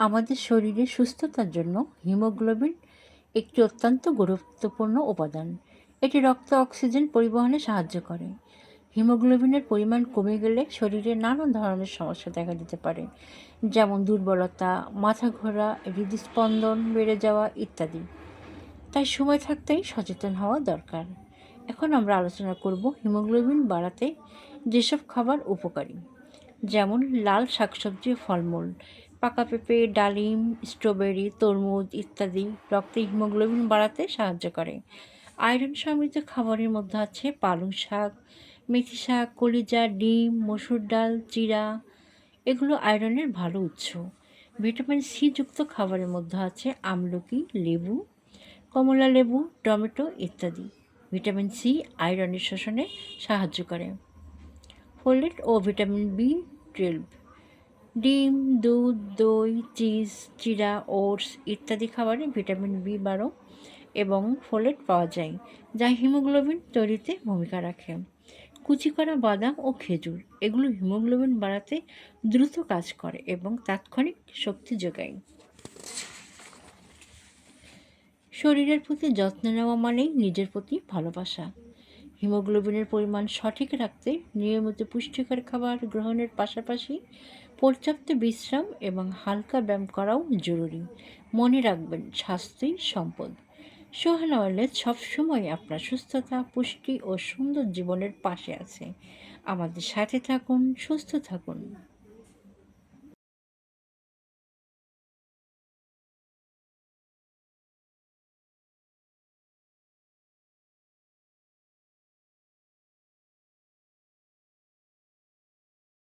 আমাদের শরীরের সুস্থতার জন্য হিমোগ্লোবিন একটি অত্যন্ত গুরুত্বপূর্ণ উপাদান। এটি রক্তে অক্সিজেন পরিবহনে সাহায্য করে। হিমোগ্লোবিনের পরিমাণ কমে গেলে শরীরে নানা ধরনের সমস্যা দেখা দিতে পারে, যেমন দুর্বলতা, মাথা ঘোরা, হৃদস্পন্দন বেড়ে যাওয়া ইত্যাদি। তাই সময় থাকতেই সচেতন হওয়া দরকার। এখন আমরা আলোচনা করব হিমোগ্লোবিন বাড়াতে যেসব খাবার উপকারী, যেমন লাল শাকসবজি ও ফলমূল, পাকা পেঁপে, ডালিম, স্ট্রবেরি, তরমুজ ইত্যাদি রক্তে হিমোগ্লোবিন বাড়াতে সাহায্য করে। আয়রন সমৃদ্ধ খাবারের মধ্যে আছে পালং শাক, মেথি শাক, কলিজা, ডিম, মসুর ডাল, চিড়া, এগুলো আয়রনের ভালো উৎস। ভিটামিন সি যুক্ত খাবারের মধ্যে আছে আমলকি, লেবু, কমলা লেবু, টমেটো ইত্যাদি। ভিটামিন সি আয়রনের শোষণে সাহায্য করে। ফোলেট ও ভিটামিন বি 12, ডিম, দুধ, দই, চিজ, চিড়া, ওটস ইত্যাদি খাবারে ভিটামিন বি 12 এবং ফোলেট পাওয়া যায়, যা হিমোগ্লোবিন তৈরিতে ভূমিকা রাখে। কুচি করা বাদাম ও খেজুর, এগুলো হিমোগ্লোবিন বাড়াতে দ্রুত কাজ করে এবং তাৎক্ষণিক শক্তি যোগায়। শরীরের প্রতি যত্ন নেওয়া মানেই নিজের প্রতি ভালোবাসা। হিমোগ্লোবিনের পরিমাণ সঠিক রাখতে নিয়মিত পুষ্টিকর খাবার গ্রহণের পাশাপাশি পর্যাপ্ত বিশ্রাম এবং হালকা ব্যায়াম করাও জরুরি। মনে রাখবেন, স্বাস্থ্যই সম্পদ। সোহানা ওয়েলনেস সবসময় আপনার সুস্থতা, পুষ্টি ও সুন্দর জীবনের পাশে আছে। আমাদের সাথে থাকুন, সুস্থ থাকুন।